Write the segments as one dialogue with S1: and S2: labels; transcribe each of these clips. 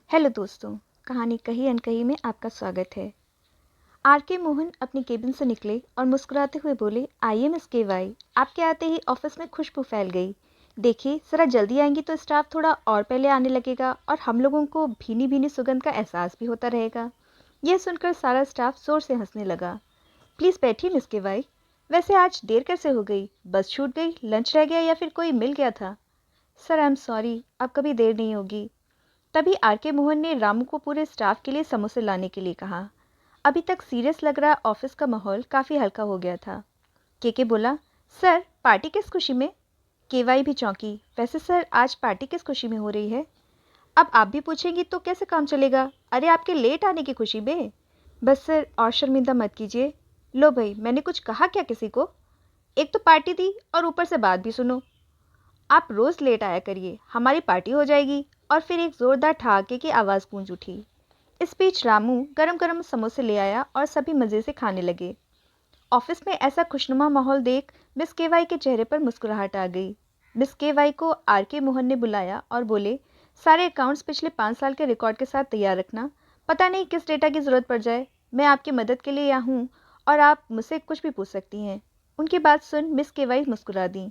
S1: Hello दोस्तों, कहानी कही अनकही में आपका स्वागत है। आर के मोहन अपने केबिन से निकले और मुस्कुराते हुए बोले, आइए मिस के वाई। आपके आते ही ऑफिस में खुशबू फैल गई। देखिए ज़रा जल्दी आएंगी तो स्टाफ थोड़ा और पहले आने लगेगा और हम लोगों को भीनी भीनी सुगंध का एहसास भी होता रहेगा। यह सुनकर सारा स्टाफ जोर से हंसने लगा। प्लीज़ बैठिए मिस के वाई। वैसे आज देर कैसे हो गई? बस छूट गई, लंच रह गया या फिर कोई मिल गया था? सर आई एम सॉरी, अब कभी देर नहीं होगी। तभी आर के मोहन ने रामू को पूरे स्टाफ के लिए समोसे लाने के लिए कहा। अभी तक सीरियस लग रहा ऑफिस का माहौल काफ़ी हल्का हो गया था। के बोला, सर पार्टी किस खुशी में? केवाई भी चौंकी, वैसे सर आज पार्टी किस खुशी में हो रही है? अब आप भी पूछेंगी तो कैसे काम चलेगा? अरे आपके लेट आने की खुशी में। बस सर और शर्मिंदा मत कीजिए। लो भाई, मैंने कुछ कहा क्या किसी को? एक तो पार्टी दी और ऊपर से बात भी सुनो। आप रोज़ लेट आया करिए, हमारी पार्टी हो जाएगी। और फिर एक ज़ोरदार ठहाके की आवाज़ गूंज उठी। इस बीच रामू गरम गरम समोसे ले आया और सभी मज़े से खाने लगे। ऑफिस में ऐसा खुशनुमा माहौल देख मिस केवाई के चेहरे पर मुस्कुराहट आ गई। मिस केवाई को आर के मोहन ने बुलाया और बोले, सारे अकाउंट्स पिछले 5 साल के रिकॉर्ड के साथ तैयार रखना। पता नहीं किस डेटा की ज़रूरत पड़ जाए। मैं आपकी मदद के लिए यहाँ हूँ और आप मुझसे कुछ भी पूछ सकती हैं। उनकी बात सुन मिस केवाई मुस्कुरा दी।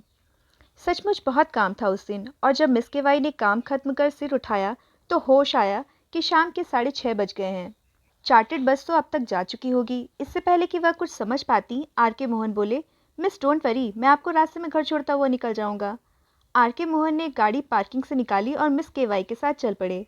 S1: सचमुच बहुत काम था उस दिन, और जब मिस के वाई ने काम खत्म कर सिर उठाया तो होश आया कि शाम के 6:30 बज गए हैं। चार्टर्ड बस तो अब तक जा चुकी होगी। इससे पहले कि वह कुछ समझ पाती, आर के मोहन बोले, मिस डोंट वरी, मैं आपको रास्ते में घर छोड़ता हुआ निकल जाऊंगा। आर के मोहन ने गाड़ी पार्किंग से निकाली और मिस के वाई के साथ चल पड़े।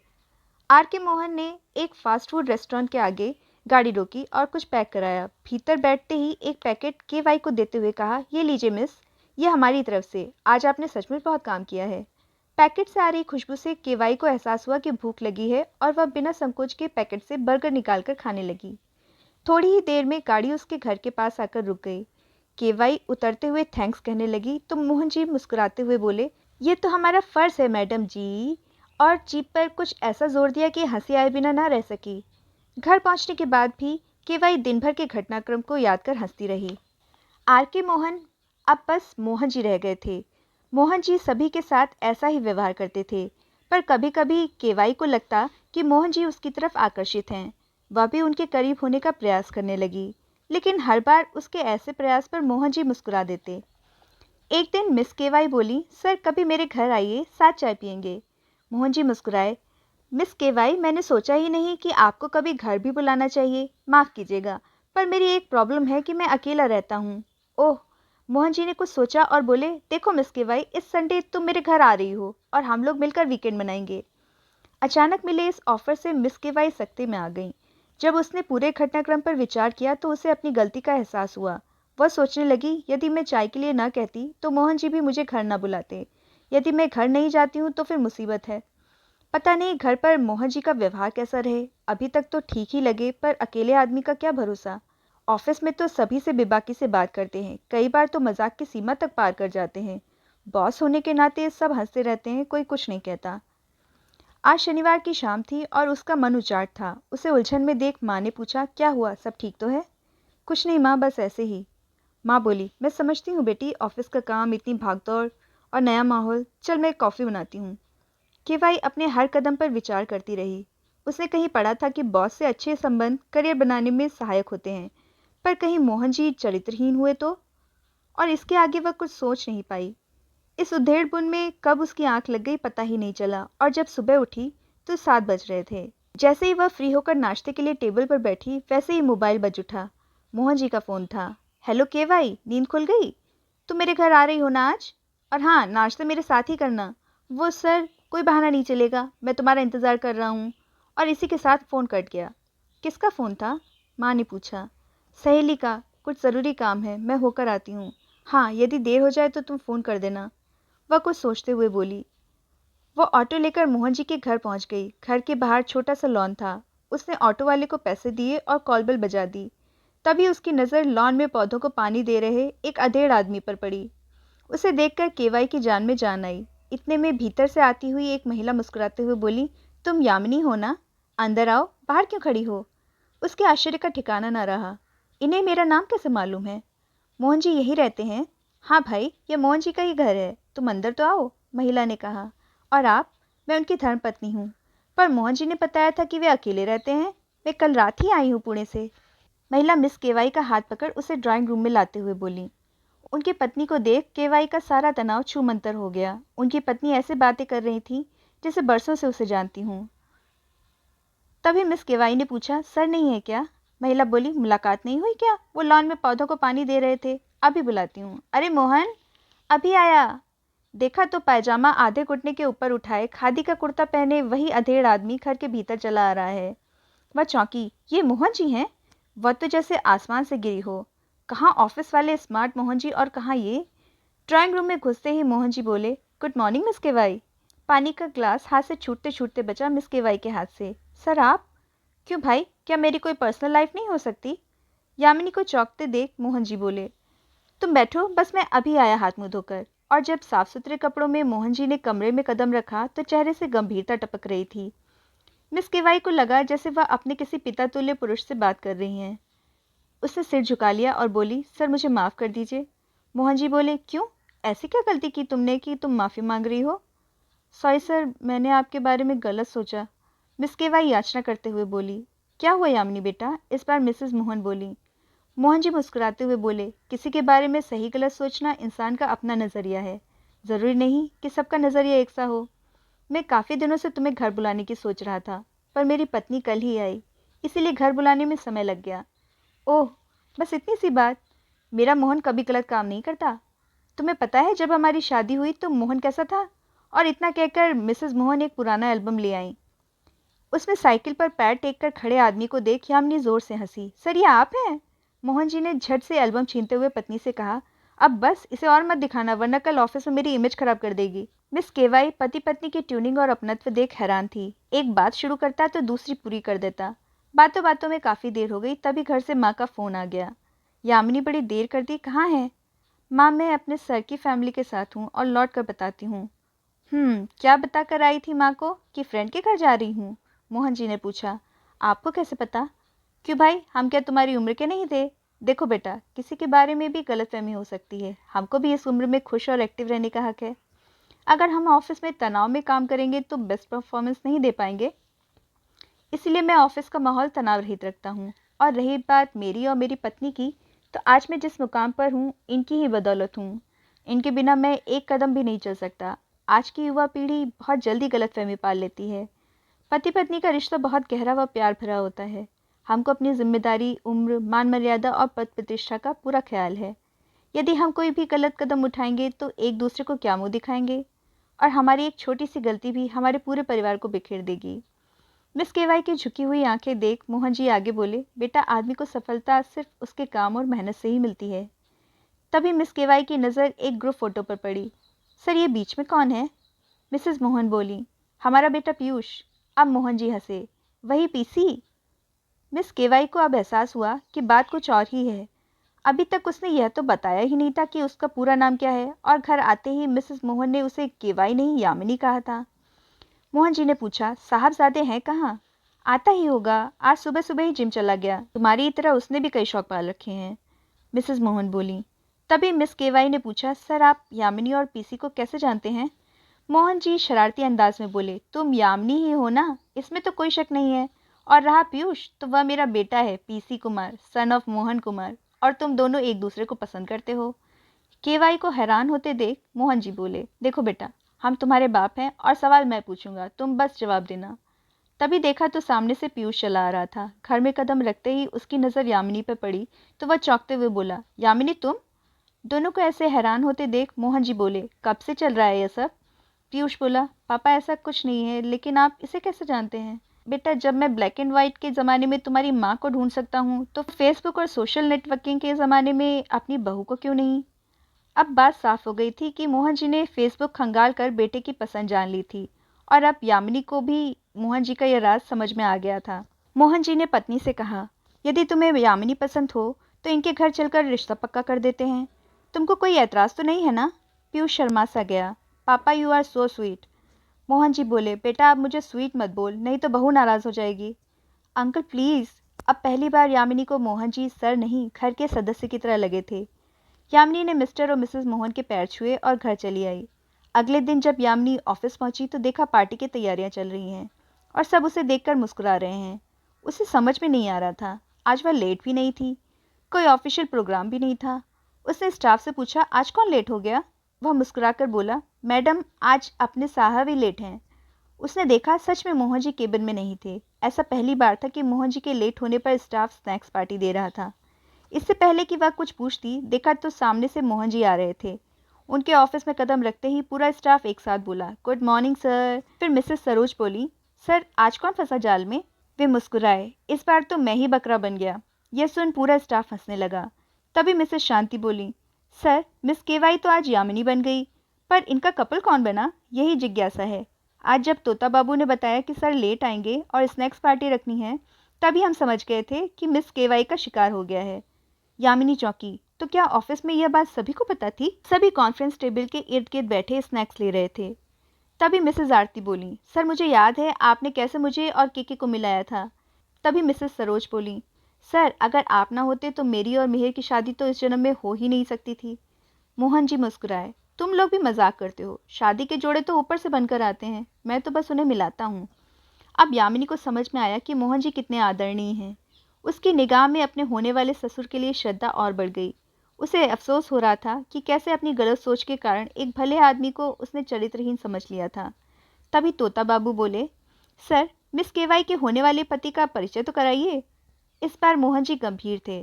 S1: आर के मोहन ने एक फास्ट फूड रेस्टोरेंट के आगे गाड़ी रोकी और कुछ पैक कराया। भीतर बैठते ही एक पैकेट के वाई को देते हुए कहा, ये लीजिए मिस, ये हमारी तरफ से। आज आपने सचमुच बहुत काम किया है। पैकेट से आ रही खुशबू से केवाई को एहसास हुआ कि भूख लगी है और वह बिना संकोच के पैकेट से बर्गर निकालकर खाने लगी। थोड़ी ही देर में गाड़ी उसके घर के पास आकर रुक गई। केवाई उतरते हुए थैंक्स कहने लगी तो मोहन जी मुस्कुराते हुए बोले, ये तो हमारा फ़र्ज़ है मैडम जी। और जीप पर कुछ ऐसा जोर दिया कि हंसी आए बिना ना रह सकी। घर पहुंचने के बाद भी केवाई दिन भर के घटनाक्रम को याद कर हंसती रही। आर के मोहन अब बस मोहन जी रह गए थे। मोहन जी सभी के साथ ऐसा ही व्यवहार करते थे, पर कभी कभी केवाई को लगता कि मोहन जी उसकी तरफ आकर्षित हैं। वह भी उनके करीब होने का प्रयास करने लगी, लेकिन हर बार उसके ऐसे प्रयास पर मोहन जी मुस्कुरा देते। एक दिन मिस केवाई बोली, सर कभी मेरे घर आइए, साथ चाय पियेंगे। मोहन जी मुस्कुराए, मिस केवाई मैंने सोचा ही नहीं कि आपको कभी घर भी बुलाना चाहिए। माफ़ कीजिएगा, पर मेरी एक प्रॉब्लम है कि मैं अकेला रहता हूँ। ओह। मोहन जी ने कुछ सोचा और बोले, देखो मिस केवाई, इस संडे तुम मेरे घर आ रही हो और हम लोग मिलकर वीकेंड मनाएंगे। अचानक मिले इस ऑफर से मिस केवाई सख्ती में आ गई। जब उसने पूरे घटनाक्रम पर विचार किया तो उसे अपनी गलती का एहसास हुआ। वह सोचने लगी, यदि मैं चाय के लिए ना कहती तो मोहन जी भी मुझे घर ना बुलाते। यदि मैं घर नहीं जाती हूँ तो फिर मुसीबत है। पता नहीं घर पर मोहन जी का व्यवहार कैसा रहे। अभी तक तो ठीक ही लगे, पर अकेले आदमी का क्या भरोसा। ऑफिस में तो सभी से बेबाकी से बात करते हैं, कई बार तो मजाक की सीमा तक पार कर जाते हैं। बॉस होने के नाते सब हंसते रहते हैं, कोई कुछ नहीं कहता। आज शनिवार की शाम थी और उसका मन उचाट था। उसे उलझन में देख माँ ने पूछा, क्या हुआ, सब ठीक तो है? कुछ नहीं माँ, बस ऐसे ही। माँ बोली, मैं समझती हूँ बेटी, ऑफिस का काम, इतनी भागदौड़ और नया माहौल। चल मैं कॉफ़ी बनाती हूँ। केवाई अपने हर कदम पर विचार करती रही। उसने कहीं पढ़ा था कि बॉस से अच्छे संबंध करियर बनाने में सहायक होते हैं, पर कहीं मोहन जी चरित्रहीन हुए तो? और इसके आगे वह कुछ सोच नहीं पाई। इस उधेड़बुन में कब उसकी आंख लग गई पता ही नहीं चला, और जब सुबह उठी तो 7 बज रहे थे। जैसे ही वह फ्री होकर नाश्ते के लिए टेबल पर बैठी, वैसे ही मोबाइल बज उठा। मोहन जी का फ़ोन था। हेलो केवाई, नींद खुल गई? तुम मेरे घर आ रही हो ना आज? और हाँ, नाश्ता मेरे साथ ही करना। वो सर, कोई बहाना नहीं चलेगा, मैं तुम्हारा इंतज़ार कर रहा हूँ। और इसी के साथ फ़ोन कट गया। किसका फ़ोन था? माँ ने पूछा। सहेली का, कुछ ज़रूरी काम है, मैं होकर आती हूँ। हाँ, यदि देर हो जाए तो तुम फ़ोन कर देना। वह कुछ सोचते हुए बोली। वो ऑटो लेकर मोहन जी के घर पहुंच गई। घर के बाहर छोटा सा लॉन था। उसने ऑटो वाले को पैसे दिए और कॉल बेल बजा दी। तभी उसकी नज़र लॉन में पौधों को पानी दे रहे एक अधेड़ आदमी पर पड़ी। उसे देखकर केवाई की जान में जान आई। इतने में भीतर से आती हुई एक महिला मुस्कुराते हुए बोली, तुम यामिनी हो ना? अंदर आओ, बाहर क्यों खड़ी हो? उसके आश्चर्य का ठिकाना न रहा। इन्हें मेरा नाम कैसे मालूम है? मोहन जी यही रहते हैं? हाँ भाई, यह मोहन जी का ही घर है, तुम अंदर तो आओ, महिला ने कहा। और आप? मैं उनकी धर्मपत्नी हूँ। पर मोहन जी ने बताया था कि वे अकेले रहते हैं। मैं कल रात ही आई हूँ पुणे से। महिला मिस केवाई का हाथ पकड़ उसे ड्राइंग रूम में लाते हुए बोली। उनकी पत्नी को देख केवाई का सारा तनाव छूमंतर हो गया। उनकी पत्नी ऐसे बातें कर रही थी जैसे बरसों से उसे जानती हूँ। तभी मिस केवाई ने पूछा, सर नहीं है क्या? महिला बोली, मुलाकात नहीं हुई क्या? वो लॉन में पौधों को पानी दे रहे थे। अभी बुलाती हूँ। अरे मोहन, अभी आया। देखा तो पायजामा आधे घुटने के ऊपर उठाए खादी का कुर्ता पहने वही अधेड़ आदमी घर के भीतर चला आ रहा है। वह चौंकी। ये मोहन जी हैं? वह तो जैसे आसमान से गिरी हो। कहाँ ऑफिस वाले स्मार्ट मोहन जी और कहाँ ये। ड्राइंग रूम में घुसते ही मोहन जी बोले, गुड मॉर्निंग मिस केवाई। पानी का ग्लास हाथ से छूटते छूटते बचा मिस केवाई के हाथ से। सर आप? क्यों भाई, क्या मेरी कोई पर्सनल लाइफ नहीं हो सकती? यामिनी को चौंकते देख मोहन जी बोले, तुम बैठो, बस मैं अभी आया हाथ मुंह धोकर। और जब साफ सुथरे कपड़ों में मोहन जी ने कमरे में कदम रखा तो चेहरे से गंभीरता टपक रही थी। मिस केवाई को लगा जैसे वह अपने किसी पिता तुल्य पुरुष से बात कर रही हैं। उसने सिर झुका लिया और बोली, सर मुझे माफ़ कर दीजिए। मोहन जी बोले, क्यों? ऐसी क्या गलती की तुमने कि तुम माफ़ी मांग रही हो? सॉरी सर, मैंने आपके बारे में गलत सोचा। मिस केवाई याचना करते हुए बोली। क्या हुआ यामिनी बेटा? इस बार मिसेस मोहन बोली। मोहन जी मुस्कुराते हुए बोले, किसी के बारे में सही गलत सोचना इंसान का अपना नज़रिया है। ज़रूरी नहीं कि सबका नज़रिया एक सा हो। मैं काफ़ी दिनों से तुम्हें घर बुलाने की सोच रहा था, पर मेरी पत्नी कल ही आई, इसीलिए घर बुलाने में समय लग गया। ओह, बस इतनी सी बात। मेरा मोहन कभी गलत काम नहीं करता। तुम्हें पता है जब हमारी शादी हुई तो मोहन कैसा था? और इतना कहकर मिसेस मोहन एक पुराना एल्बम ले आई। उसमें साइकिल पर पैर टेक कर खड़े आदमी को देख यामिनी जोर से हंसी। सर ये आप हैं? मोहन जी ने झट से एल्बम छीनते हुए पत्नी से कहा, अब बस इसे और मत दिखाना वरना कल ऑफिस में मेरी इमेज खराब कर देगी। मिस केवाई पति पत्नी की ट्यूनिंग और अपनत्व देख हैरान थी। एक बात शुरू करता तो दूसरी पूरी कर देता। बातों बातों में काफ़ी देर हो गई, तभी घर से माँ का फ़ोन आ गया। यामिनी बड़ी देर कर दी, कहाँ है? माँ, मैं अपने सर की फैमिली के साथ हूँ और लौट कर बताती हूँ। क्या बता कर आई थी माँ को कि फ्रेंड के घर जा रही हूँ? मोहन जी ने पूछा। आपको कैसे पता? क्यों भाई, हम क्या तुम्हारी उम्र के नहीं थे? देखो बेटा, किसी के बारे में भी गलतफहमी हो सकती है। हमको भी इस उम्र में खुश और एक्टिव रहने का हक है। अगर हम ऑफिस में तनाव में काम करेंगे तो बेस्ट परफॉर्मेंस नहीं दे पाएंगे। इसलिए मैं ऑफिस का माहौल तनाव रहित रखता हूँ। और रही बात मेरी और मेरी पत्नी की, तो आज मैं जिस मुकाम पर हूँ इनकी ही बदौलत हूँ। इनके बिना मैं एक कदम भी नहीं चल सकता। आज की युवा पीढ़ी बहुत जल्दी गलतफहमी पाल लेती है। पति पत्नी का रिश्ता बहुत गहरा व प्यार भरा होता है। हमको अपनी जिम्मेदारी, उम्र, मान मर्यादा और पद प्रतिष्ठा का पूरा ख्याल है। यदि हम कोई भी गलत कदम उठाएंगे तो एक दूसरे को क्या मुंह दिखाएंगे? और हमारी एक छोटी सी गलती भी हमारे पूरे परिवार को बिखेर देगी। मिस केवाई की झुकी हुई आंखें देख मोहन जी आगे बोले, बेटा आदमी को सफलता सिर्फ उसके काम और मेहनत से ही मिलती है। तभी मिस केवाई की नज़र एक ग्रुप फोटो पर पड़ी। सर ये बीच में कौन है? मिसेस मोहन बोली, हमारा बेटा पीयूष। अब मोहन जी हंसे, वही पीसी। मिस केवाई को अब एहसास हुआ कि बात कुछ और ही है। अभी तक उसने यह तो बताया ही नहीं था कि उसका पूरा नाम क्या है, और घर आते ही मिसेस मोहन ने उसे केवाई नहीं यामिनी कहा था। मोहन जी ने पूछा, साहबजादे हैं कहाँ? आता ही होगा, आज सुबह सुबह ही जिम चला गया। तुम्हारी तरह उसने भी कई शौक पाल रखे हैं। मिसेस मोहन बोली। तभी मिस केवाई ने पूछा, सर आप यामिनी और पीसी को कैसे जानते हैं? मोहन जी शरारती अंदाज में बोले, तुम यामिनी ही हो ना, इसमें तो कोई शक नहीं है। और रहा पीयूष, तो वह मेरा बेटा है, PC Kumar, son of Mohan Kumar. और तुम दोनों एक दूसरे को पसंद करते हो। केवाई को हैरान होते देख मोहन जी बोले, देखो बेटा, हम तुम्हारे बाप हैं और सवाल मैं पूछूंगा, तुम बस जवाब देना। तभी देखा तो सामने से पीयूष चला आ रहा था। घर में कदम रखते ही उसकी नज़र यामिनी पर पड़ी तो वह चौंकते हुए बोला, यामिनी तुम? दोनों को ऐसे हैरान होते देख मोहन जी बोले, कब से चल रहा है यह सब? पीयूष बोला, पापा ऐसा कुछ नहीं है, लेकिन आप इसे कैसे जानते हैं? बेटा, जब मैं ब्लैक एंड वाइट के ज़माने में तुम्हारी माँ को ढूंढ सकता हूँ तो फेसबुक और सोशल नेटवर्किंग के ज़माने में अपनी बहू को क्यों नहीं? अब बात साफ हो गई थी कि मोहन जी ने फेसबुक खंगाल कर बेटे की पसंद जान ली थी। और अब यामिनी को भी मोहन जी का यह राज समझ में आ गया था। मोहन जी ने पत्नी से कहा, यदि तुम्हें यामिनी पसंद हो तो इनके घर चलकर रिश्ता पक्का कर देते हैं। तुमको कोई एतराज़ तो नहीं है ना? पीयूष शर्मा सा गया। पापा you are so sweet. Mohan ji बोले, बेटा अब मुझे स्वीट मत बोल, नहीं तो बहू नाराज़ हो जाएगी। Uncle please. अब पहली बार यामिनी को मोहन जी सर नहीं घर के सदस्य की तरह लगे थे। यामिनी ने मिस्टर और मिसेस मोहन के पैर छुए और घर चली आई। अगले दिन जब यामिनी ऑफिस पहुंची तो देखा पार्टी की तैयारियां चल रही हैं और सब उसे देखकर मुस्कुरा रहे हैं। उसे समझ में नहीं आ रहा था, आज वह लेट भी नहीं थी, कोई ऑफिशियल प्रोग्राम भी नहीं था। उसने स्टाफ से पूछा, आज कौन लेट हो गया? वह मुस्कुराकर बोला, मैडम आज अपने साहब ही लेट हैं। उसने देखा सच में मोहन जी केबिन में नहीं थे। ऐसा पहली बार था कि मोहन जी के लेट होने पर स्टाफ स्नैक्स पार्टी दे रहा था। इससे पहले कि वह कुछ पूछती, देखा तो सामने से मोहन जी आ रहे थे। उनके ऑफिस में कदम रखते ही पूरा स्टाफ एक साथ बोला, गुड मॉर्निंग सर। फिर मिसेस सरोज बोली, सर आज कौन फंसा जाल में? वे मुस्कुराए, इस बार तो मैं ही बकरा बन गया। यह सुन पूरा स्टाफ हंसने लगा। तभी मिसेस शांति बोली, सर मिस केवाई तो आज यामिनी बन गई, पर इनका कपल कौन बना, यही जिज्ञासा है। आज जब तोता बाबू ने बताया कि सर लेट आएंगे और स्नैक्स पार्टी रखनी है, तभी हम समझ गए थे कि मिस केवाई का शिकार हो गया है। यामिनी चौंकी, तो क्या ऑफिस में यह बात सभी को पता थी? सभी कॉन्फ्रेंस टेबल के इर्द गिर्द बैठे स्नैक्स ले रहे थे। तभी मिसेस आरती बोली, सर मुझे याद है आपने कैसे मुझे और केके को मिलाया था। तभी मिसेस सरोज बोली, सर अगर आप ना होते तो मेरी और मिहिर की शादी तो इस जन्म में हो ही नहीं सकती थी। मोहन जी मुस्कुराए, तुम लोग भी मजाक करते हो, शादी के जोड़े तो ऊपर से बनकर आते हैं, मैं तो बस उन्हें मिलाता हूँ। अब यामिनी को समझ में आया कि मोहन जी कितने आदरणीय हैं। उसकी निगाह में अपने होने वाले ससुर के लिए श्रद्धा और बढ़ गई। उसे अफसोस हो रहा था कि कैसे अपनी गलत सोच के कारण एक भले आदमी को उसने चरित्रहीन समझ लिया था। तभी तोता बाबू बोले, सर मिस केवाई के होने वाले पति का परिचय तो कराइए। इस बार मोहन जी गंभीर थे।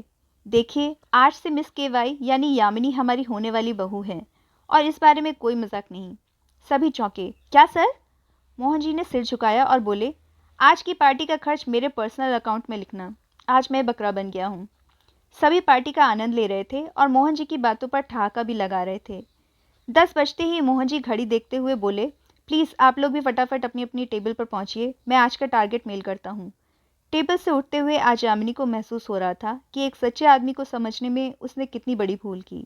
S1: देखिए, आज से मिस केवाई यानी यामिनी हमारी होने वाली बहू है और इस बारे में कोई मजाक नहीं। सभी चौंके, क्या सर? मोहन जी ने सिर झुकाया और बोले, आज की पार्टी का खर्च मेरे पर्सनल अकाउंट में लिखना। आज मैं बकरा बन गया हूँ। सभी पार्टी का आनंद ले रहे थे और मोहन जी की बातों पर ठहाका भी लगा रहे थे। 10 बजते ही मोहन जी घड़ी देखते हुए बोले, प्लीज़ आप लोग भी फटाफट अपनी अपनी टेबल पर पहुंचिए, मैं आज का टारगेट मेल करता हूँ। टेबल से उठते हुए आज यामिनी को महसूस हो रहा था कि एक सच्चे आदमी को समझने में उसने कितनी बड़ी भूल की।